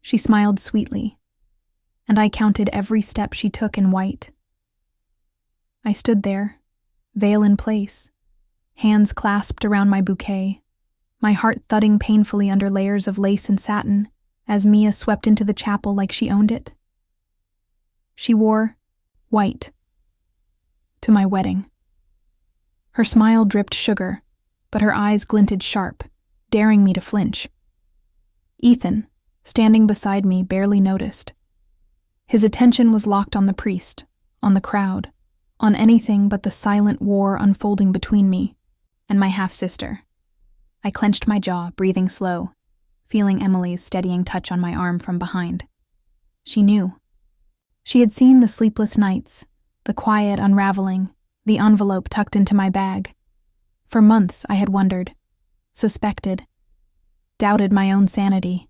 She smiled sweetly, and I counted every step she took in white. I stood there, veil in place, hands clasped around my bouquet, my heart thudding painfully under layers of lace and satin as Mia swept into the chapel like she owned it. She wore white to my wedding. Her smile dripped sugar, but her eyes glinted sharp, daring me to flinch. Ethan, standing beside me, barely noticed. His attention was locked on the priest, on the crowd, on anything but the silent war unfolding between me and my half-sister. I clenched my jaw, breathing slow, feeling Emily's steadying touch on my arm from behind. She knew. She had seen the sleepless nights, the quiet unraveling, the envelope tucked into my bag. For months I had wondered, suspected, doubted my own sanity.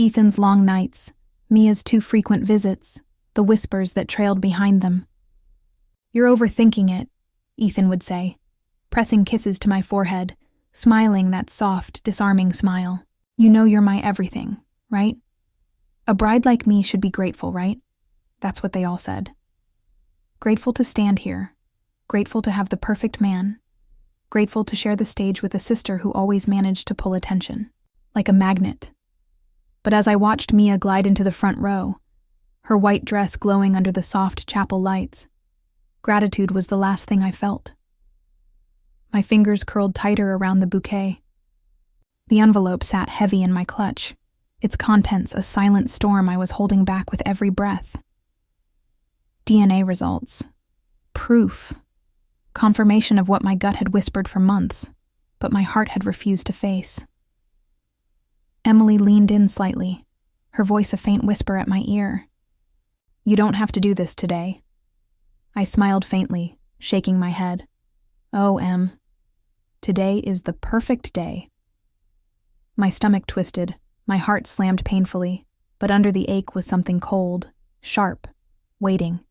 Ethan's long nights, Mia's too frequent visits, the whispers that trailed behind them. "You're overthinking it," Ethan would say, pressing kisses to my forehead, smiling that soft, disarming smile. "You know you're my everything, right? A bride like me should be grateful, right?" That's what they all said. Grateful to stand here, grateful to have the perfect man, grateful to share the stage with a sister who always managed to pull attention, like a magnet. But as I watched Mia glide into the front row, her white dress glowing under the soft chapel lights, gratitude was the last thing I felt. My fingers curled tighter around the bouquet. The envelope sat heavy in my clutch, its contents a silent storm I was holding back with every breath. DNA results. Proof. Confirmation of what my gut had whispered for months, but my heart had refused to face. Emily leaned in slightly, her voice a faint whisper at my ear. "You don't have to do this today." I smiled faintly, shaking my head. "Oh, Em, today is the perfect day." My stomach twisted, my heart slammed painfully, but under the ache was something cold, sharp, waiting.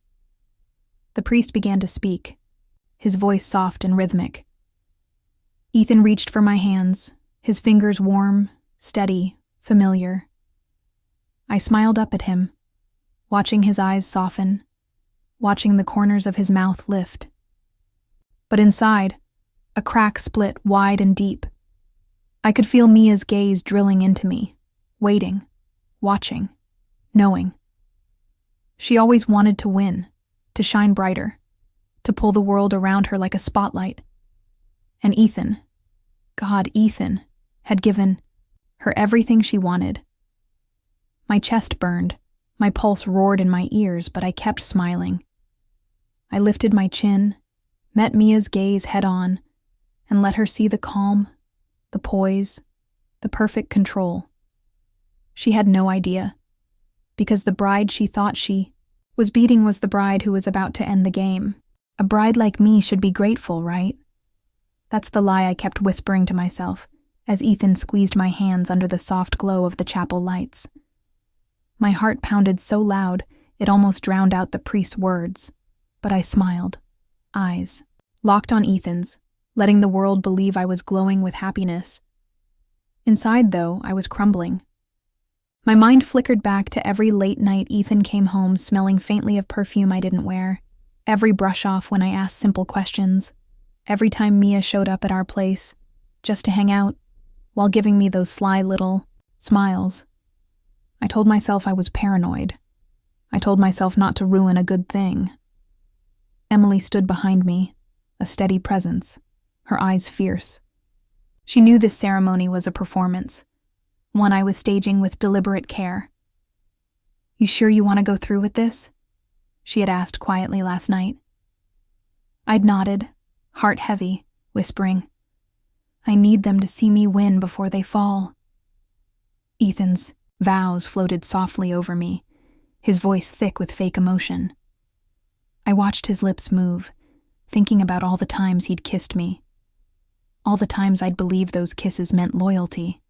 The priest began to speak, his voice soft and rhythmic. Ethan reached for my hands, his fingers warm, steady, familiar. I smiled up at him, watching his eyes soften, watching the corners of his mouth lift. But inside, a crack split wide and deep. I could feel Mia's gaze drilling into me, waiting, watching, knowing. She always wanted to win, to shine brighter, to pull the world around her like a spotlight. And Ethan, God, Ethan, had given her everything she wanted. My chest burned, my pulse roared in my ears, but I kept smiling. I lifted my chin, met Mia's gaze head-on, and let her see the calm, the poise, the perfect control. She had no idea, because the bride she thought she was beating was the bride who was about to end the game. A bride like me should be grateful, right? That's the lie I kept whispering to myself as Ethan squeezed my hands under the soft glow of the chapel lights. My heart pounded so loud it almost drowned out the priest's words, but I smiled, eyes locked on Ethan's, letting the world believe I was glowing with happiness. Inside, though, I was crumbling. My mind flickered back to every late night Ethan came home smelling faintly of perfume I didn't wear, every brush-off when I asked simple questions, every time Mia showed up at our place, just to hang out, while giving me those sly little smiles. I told myself I was paranoid. I told myself not to ruin a good thing. Emily stood behind me, a steady presence, her eyes fierce. She knew this ceremony was a performance, one I was staging with deliberate care. "You sure you want to go through with this?" she had asked quietly last night. I'd nodded, heart heavy, whispering, "I need them to see me win before they fall." Ethan's vows floated softly over me, his voice thick with fake emotion. I watched his lips move, thinking about all the times he'd kissed me. All the times I'd believed those kisses meant loyalty,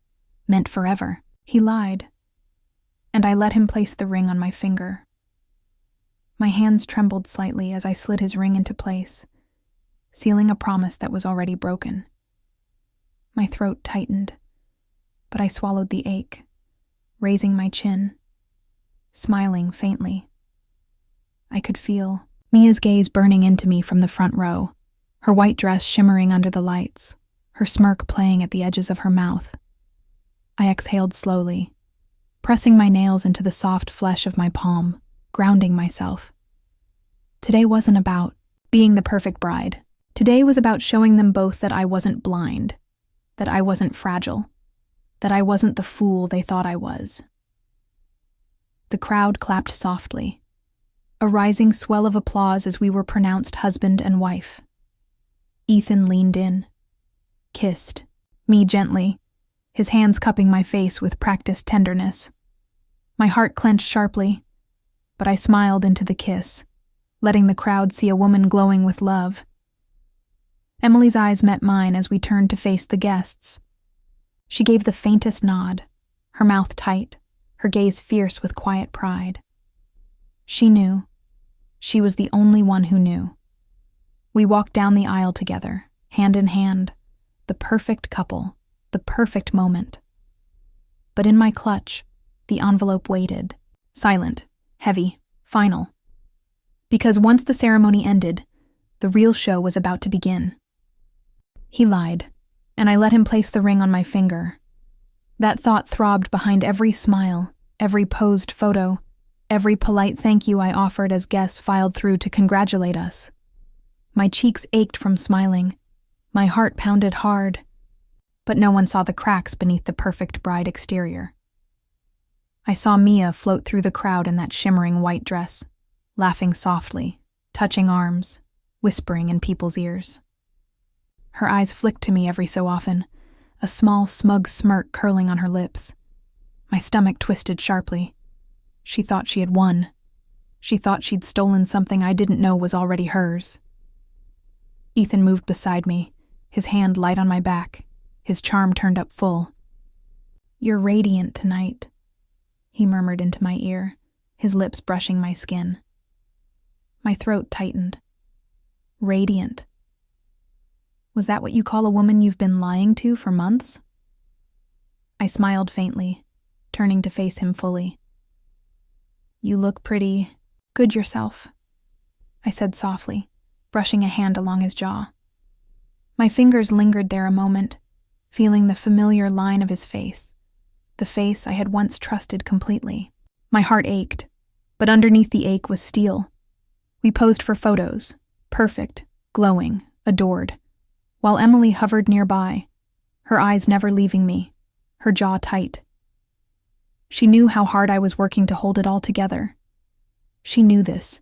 meant forever. He lied, and I let him place the ring on my finger. My hands trembled slightly as I slid his ring into place, sealing a promise that was already broken. My throat tightened, but I swallowed the ache, raising my chin, smiling faintly. I could feel Mia's gaze burning into me from the front row, her white dress shimmering under the lights, her smirk playing at the edges of her mouth. I exhaled slowly, pressing my nails into the soft flesh of my palm, grounding myself. Today wasn't about being the perfect bride. Today was about showing them both that I wasn't blind, that I wasn't fragile, that I wasn't the fool they thought I was. The crowd clapped softly, a rising swell of applause as we were pronounced husband and wife. Ethan leaned in, kissed me gently, his hands cupping my face with practiced tenderness. My heart clenched sharply, but I smiled into the kiss, letting the crowd see a woman glowing with love. Emily's eyes met mine as we turned to face the guests. She gave the faintest nod, her mouth tight, her gaze fierce with quiet pride. She knew. She was the only one who knew. We walked down the aisle together, hand in hand, the perfect couple, the perfect moment. But in my clutch, the envelope waited, silent, heavy, final. Because once the ceremony ended, the real show was about to begin. He lied, and I let him place the ring on my finger. That thought throbbed behind every smile, every posed photo, every polite thank you I offered as guests filed through to congratulate us. My cheeks ached from smiling, my heart pounded hard, but no one saw the cracks beneath the perfect bride exterior. I saw Mia float through the crowd in that shimmering white dress, laughing softly, touching arms, whispering in people's ears. Her eyes flicked to me every so often, a small, smug smirk curling on her lips. My stomach twisted sharply. She thought she had won. She thought she'd stolen something I didn't know was already hers. Ethan moved beside me, his hand light on my back, his charm turned up full. "You're radiant tonight," he murmured into my ear, his lips brushing my skin. My throat tightened. Radiant. Was that what you call a woman you've been lying to for months? I smiled faintly, turning to face him fully. "You look pretty good yourself," I said softly, brushing a hand along his jaw. My fingers lingered there a moment, feeling the familiar line of his face, the face I had once trusted completely. My heart ached, but underneath the ache was steel. We posed for photos, perfect, glowing, adored, while Emily hovered nearby, her eyes never leaving me, her jaw tight. She knew how hard I was working to hold it all together. She knew this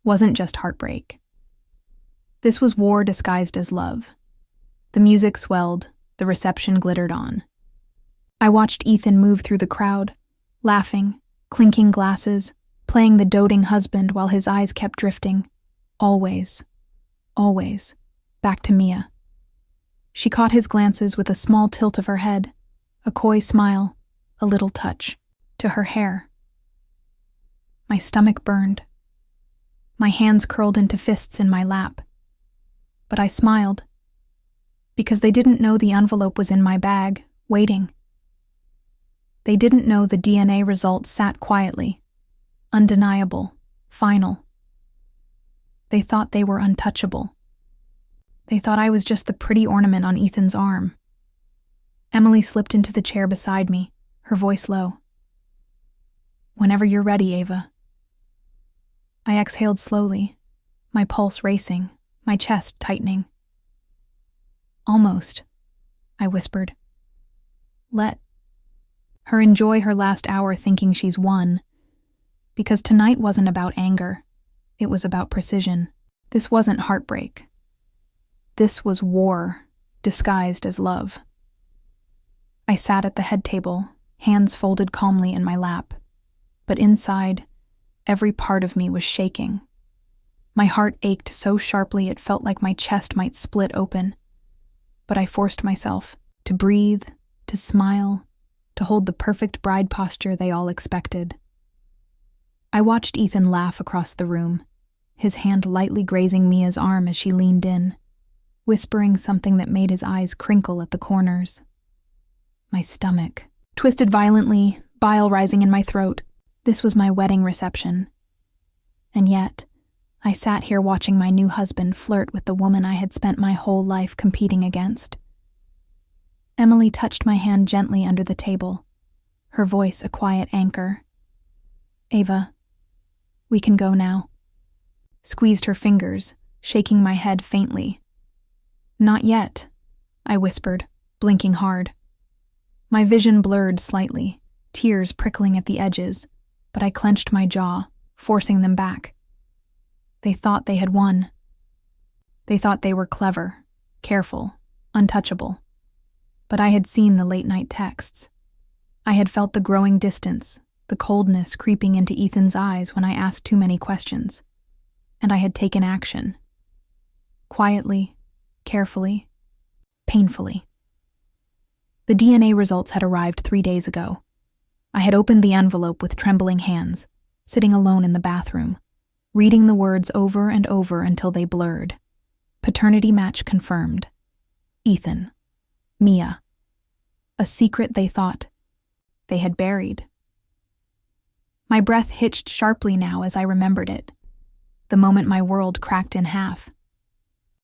wasn't just heartbreak. This was war disguised as love. The music swelled, the reception glittered on. I watched Ethan move through the crowd, laughing, clinking glasses, playing the doting husband while his eyes kept drifting, always, back to Mia. She caught his glances with a small tilt of her head, a coy smile, a little touch, to her hair. My stomach burned. My hands curled into fists in my lap. But I smiled, because they didn't know the envelope was in my bag, waiting. They didn't know the DNA results sat quietly, undeniable, final. They thought they were untouchable. They thought I was just the pretty ornament on Ethan's arm. Emily slipped into the chair beside me, her voice low. "Whenever you're ready, Ava." I exhaled slowly, my pulse racing, my chest tightening. "Almost," I whispered. "Let her enjoy her last hour thinking she's won. Because tonight wasn't about anger. It was about precision. This wasn't heartbreak. This was war, disguised as love." I sat at the head table, hands folded calmly in my lap. But inside, every part of me was shaking. My heart ached so sharply it felt like my chest might split open. But I forced myself to breathe, to smile, to hold the perfect bride posture they all expected. I watched Ethan laugh across the room, his hand lightly grazing Mia's arm as she leaned in, whispering something that made his eyes crinkle at the corners. My stomach twisted violently, bile rising in my throat. This was my wedding reception. And yet, I sat here watching my new husband flirt with the woman I had spent my whole life competing against. Emily touched my hand gently under the table, her voice a quiet anchor. "Ava, we can go now." Squeezed her fingers, shaking my head faintly. "Not yet," I whispered, blinking hard. My vision blurred slightly, tears prickling at the edges, but I clenched my jaw, forcing them back. They thought they had won. They thought they were clever, careful, untouchable. But I had seen the late-night texts. I had felt the growing distance, the coldness creeping into Ethan's eyes when I asked too many questions. And I had taken action. Quietly, carefully, painfully. The DNA results had arrived 3 days ago. I had opened the envelope with trembling hands, sitting alone in the bathroom, reading the words over and over until they blurred. Paternity match confirmed. Ethan. Mia. A secret they thought they had buried. My breath hitched sharply now as I remembered it, the moment my world cracked in half.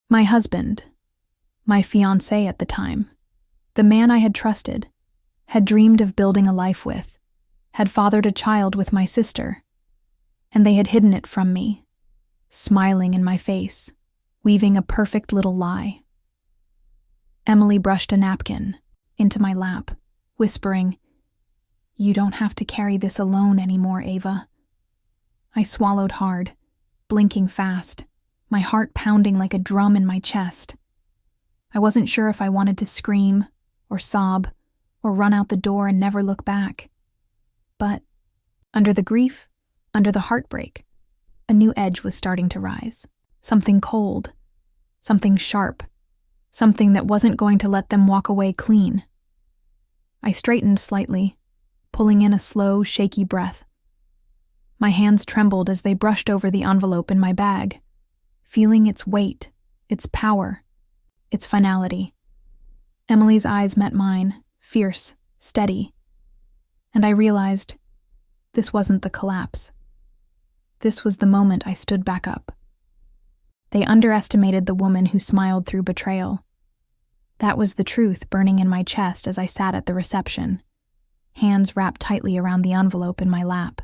My husband, my fiancé at the time, the man I had trusted, had dreamed of building a life with, had fathered a child with my sister, and they had hidden it from me, smiling in my face, weaving a perfect little lie. Emily brushed a napkin into my lap, whispering, "You don't have to carry this alone anymore, Ava." I swallowed hard, blinking fast, my heart pounding like a drum in my chest. I wasn't sure if I wanted to scream, or sob, or run out the door and never look back. But, under the grief, under the heartbreak, a new edge was starting to rise. Something cold, something sharp, something that wasn't going to let them walk away clean. I straightened slightly, pulling in a slow, shaky breath. My hands trembled as they brushed over the envelope in my bag, feeling its weight, its power, its finality. Emily's eyes met mine, fierce, steady, and I realized this wasn't the collapse. This was the moment I stood back up. They underestimated the woman who smiled through betrayal. That was the truth burning in my chest as I sat at the reception, hands wrapped tightly around the envelope in my lap.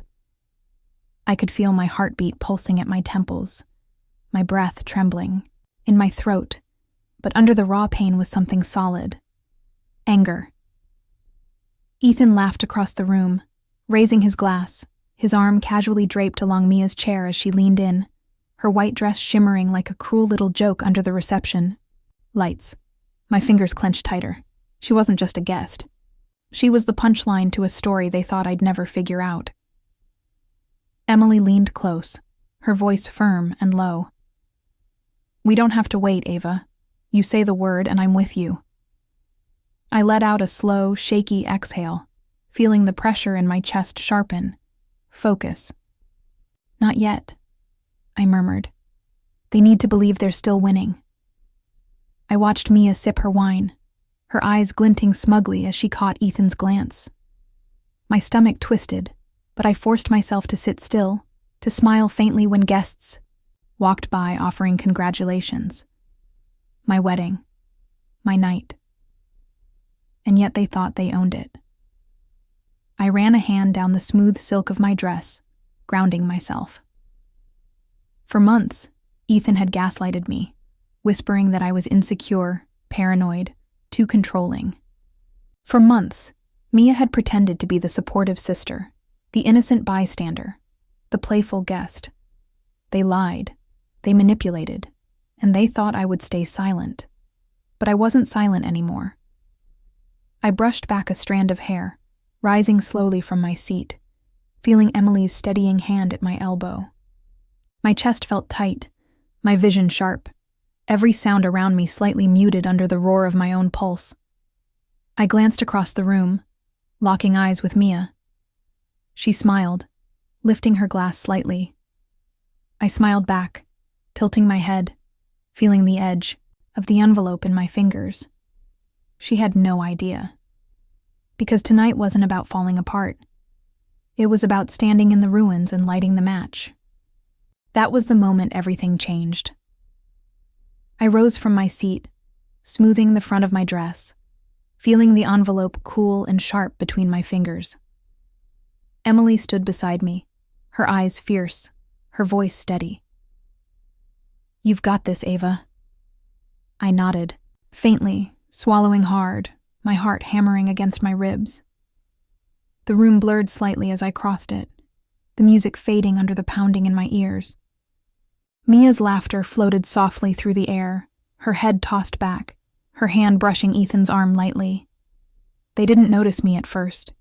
I could feel my heartbeat pulsing at my temples, my breath trembling, in my throat, but under the raw pain was something solid. Anger. Ethan laughed across the room, raising his glass, his arm casually draped along Mia's chair as she leaned in, her white dress shimmering like a cruel little joke under the reception. Lights. My fingers clenched tighter. She wasn't just a guest. She was the punchline to a story they thought I'd never figure out. Emily leaned close, her voice firm and low. "We don't have to wait, Ava. You say the word and I'm with you." I let out a slow, shaky exhale, feeling the pressure in my chest sharpen. Focus. "Not yet," I murmured. "They need to believe they're still winning." I watched Mia sip her wine, her eyes glinting smugly as she caught Ethan's glance. My stomach twisted, but I forced myself to sit still, to smile faintly when guests walked by offering congratulations. My wedding. My night. And yet they thought they owned it. I ran a hand down the smooth silk of my dress, grounding myself. For months, Ethan had gaslighted me, whispering that I was insecure, paranoid, too controlling. For months, Mia had pretended to be the supportive sister, the innocent bystander, the playful guest. They lied, they manipulated, and they thought I would stay silent. But I wasn't silent anymore. I brushed back a strand of hair, rising slowly from my seat, feeling Emily's steadying hand at my elbow. My chest felt tight, my vision sharp, every sound around me slightly muted under the roar of my own pulse. I glanced across the room, locking eyes with Mia. She smiled, lifting her glass slightly. I smiled back, tilting my head, feeling the edge of the envelope in my fingers. She had no idea. Because tonight wasn't about falling apart. It was about standing in the ruins and lighting the match. That was the moment everything changed. I rose from my seat, smoothing the front of my dress, feeling the envelope cool and sharp between my fingers. Emily stood beside me, her eyes fierce, her voice steady. "You've got this, Ava." I nodded, faintly, swallowing hard, my heart hammering against my ribs. The room blurred slightly as I crossed it, the music fading under the pounding in my ears. Mia's laughter floated softly through the air, her head tossed back, her hand brushing Ethan's arm lightly. They didn't notice me at first.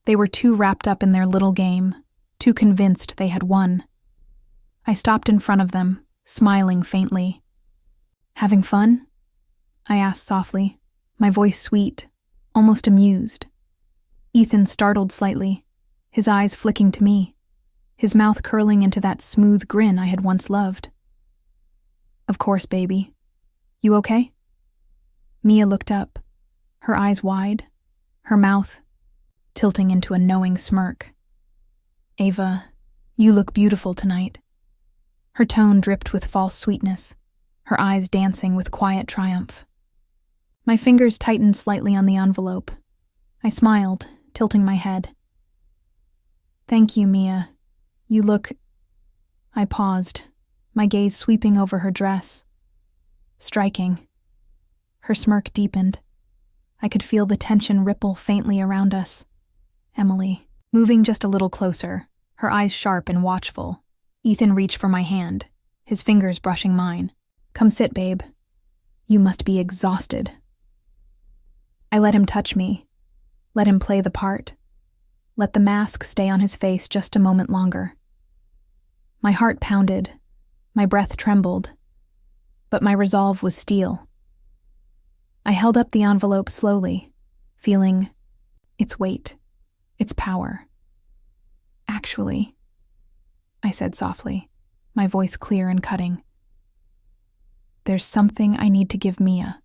They were too wrapped up in their little game, too convinced they had won. I stopped in front of them, smiling faintly. "Having fun?" I asked softly, my voice sweet, almost amused. Ethan startled slightly, his eyes flicking to me, his mouth curling into that smooth grin I had once loved. "Of course, baby. You okay?" Mia looked up, her eyes wide, her mouth tilting into a knowing smirk. "Ava, you look beautiful tonight." Her tone dripped with false sweetness, her eyes dancing with quiet triumph. My fingers tightened slightly on the envelope. I smiled, tilting my head. "Thank you, Mia. You look—" I paused, my gaze sweeping over her dress. "Striking." Her smirk deepened. I could feel the tension ripple faintly around us. Emily, moving just a little closer, her eyes sharp and watchful. Ethan reached for my hand, his fingers brushing mine. "Come sit, babe. You must be exhausted." I let him touch me, let him play the part, let the mask stay on his face just a moment longer. My heart pounded, my breath trembled, but my resolve was steel. I held up the envelope slowly, feeling its weight, its power. "Actually," I said softly, my voice clear and cutting, "there's something I need to give Mia."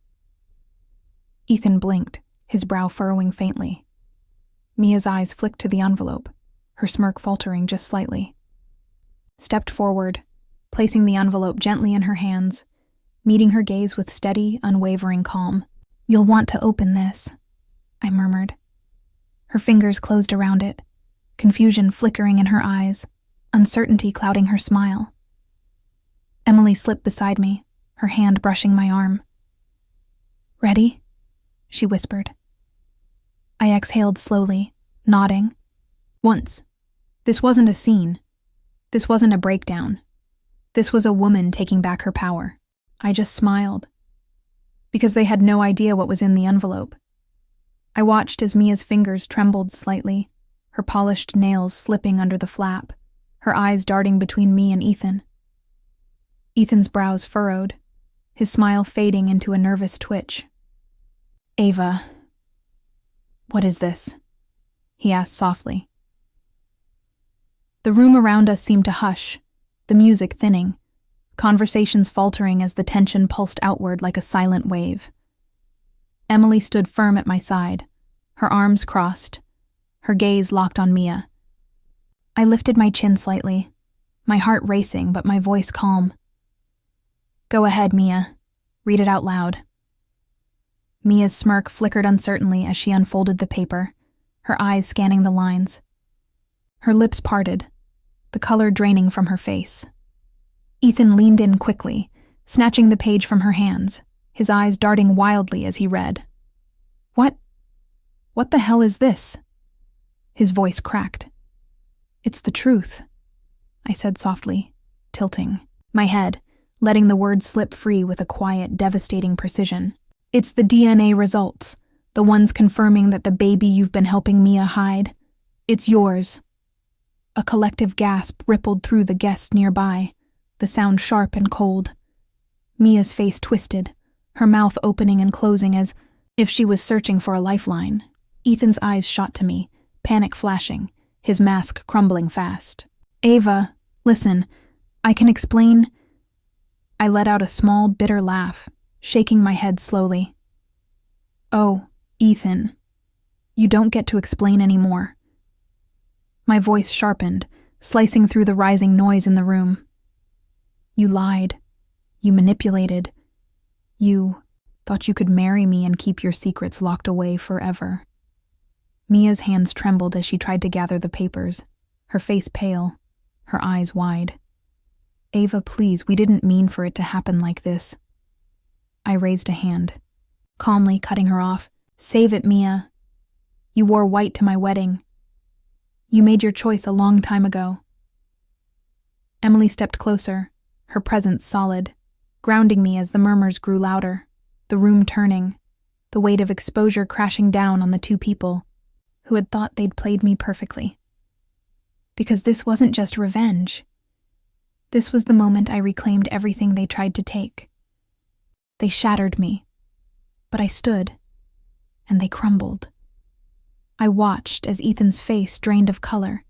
Ethan blinked, his brow furrowing faintly. Mia's eyes flicked to the envelope, her smirk faltering just slightly. Stepped forward, placing the envelope gently in her hands, meeting her gaze with steady, unwavering calm. "You'll want to open this," I murmured. Her fingers closed around it, confusion flickering in her eyes, uncertainty clouding her smile. Emily slipped beside me, her hand brushing my arm. "Ready?" she whispered. I exhaled slowly, nodding. "Once. This wasn't a scene. This wasn't a breakdown. This was a woman taking back her power." I just smiled, because they had no idea what was in the envelope. I watched as Mia's fingers trembled slightly, her polished nails slipping under the flap, her eyes darting between me and Ethan. Ethan's brows furrowed, his smile fading into a nervous twitch. "Ava, what is this?" he asked softly. The room around us seemed to hush, the music thinning, conversations faltering as the tension pulsed outward like a silent wave. Emily stood firm at my side, her arms crossed, her gaze locked on Mia. I lifted my chin slightly, my heart racing but my voice calm. "Go ahead, Mia. Read it out loud." Mia's smirk flickered uncertainly as she unfolded the paper, her eyes scanning the lines. Her lips parted, the color draining from her face. Ethan leaned in quickly, snatching the page from her hands, his eyes darting wildly as he read. What the hell is this?" His voice cracked. "It's the truth," I said softly, tilting my head, letting the words slip free with a quiet, devastating precision. "It's the DNA results, the ones confirming that the baby you've been helping Mia hide, it's yours." A collective gasp rippled through the guests nearby, the sound sharp and cold. Mia's face twisted, her mouth opening and closing as if she was searching for a lifeline. Ethan's eyes shot to me, panic flashing, his mask crumbling fast. "Ava, listen, I can explain." I let out a small, bitter laugh, shaking my head slowly. "Oh, Ethan, you don't get to explain anymore. My voice sharpened, slicing through the rising noise in the room. You lied. You manipulated. You thought you could marry me and keep your secrets locked away forever. Mia's hands trembled as she tried to gather the papers, her face pale, her eyes wide. Ava, please, we didn't mean for it to happen like this. I raised a hand, calmly cutting her off. Save it, Mia. You wore white to my wedding. You made your choice a long time ago. Emily stepped closer, her presence solid, grounding me as the murmurs grew louder, the room turning, the weight of exposure crashing down on the two people who had thought they'd played me perfectly. Because this wasn't just revenge. This was the moment I reclaimed everything they tried to take. They shattered me, but I stood, and they crumbled. I watched as Ethan's face drained of color,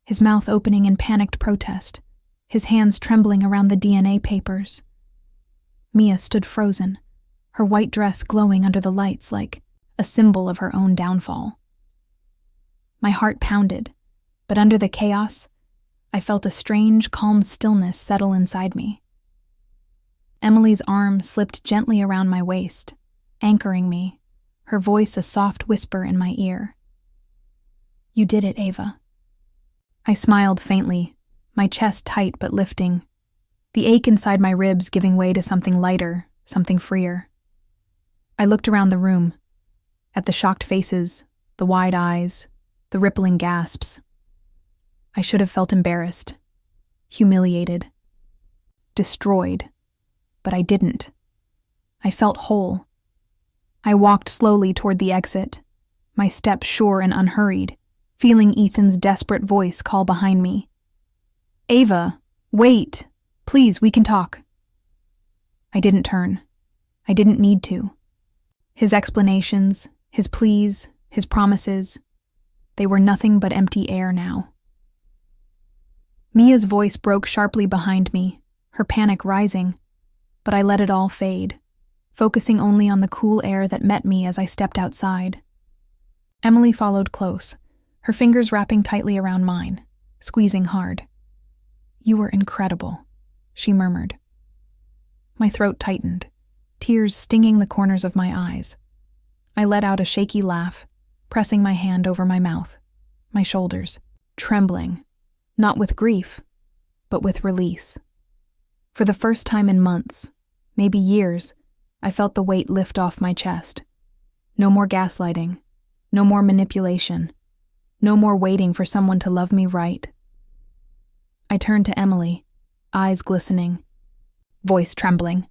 his mouth opening in panicked protest, his hands trembling around the DNA papers. Mia stood frozen, her white dress glowing under the lights like a symbol of her own downfall. My heart pounded, but under the chaos, I felt a strange, calm stillness settle inside me. Emily's arm slipped gently around my waist, anchoring me, her voice a soft whisper in my ear. You did it, Ava. I smiled faintly, my chest tight but lifting, the ache inside my ribs giving way to something lighter, something freer. I looked around the room, at the shocked faces, the wide eyes, the rippling gasps. I should have felt embarrassed, humiliated, destroyed, but I didn't. I felt whole. I walked slowly toward the exit, my steps sure and unhurried, feeling Ethan's desperate voice call behind me. Ava, wait. Please, we can talk. I didn't turn. I didn't need to. His explanations, his pleas, his promises, they were nothing but empty air now. Mia's voice broke sharply behind me, her panic rising, but I let it all fade, focusing only on the cool air that met me as I stepped outside. Emily followed close, her fingers wrapping tightly around mine, squeezing hard. You were incredible, she murmured. My throat tightened, tears stinging the corners of my eyes. I let out a shaky laugh, pressing my hand over my mouth, my shoulders, trembling, not with grief, but with release. For the first time in months, maybe years, I felt the weight lift off my chest. No more gaslighting, no more manipulation, no more waiting for someone to love me right. I turned to Emily, eyes glistening, voice trembling.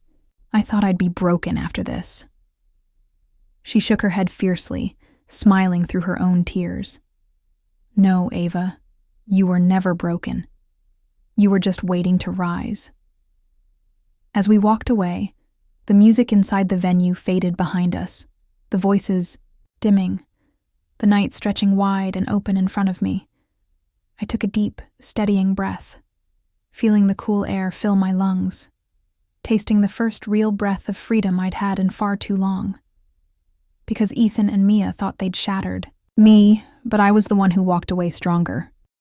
I thought I'd be broken after this. She shook her head fiercely, smiling through her own tears. No, Ava, you were never broken. You were just waiting to rise. As we walked away, the music inside the venue faded behind us, the voices dimming, the night stretching wide and open in front of me. I took a deep, steadying breath, feeling the cool air fill my lungs, tasting the first real breath of freedom I'd had in far too long. Because Ethan and Mia thought they'd shattered me, but I was the one who walked away stronger.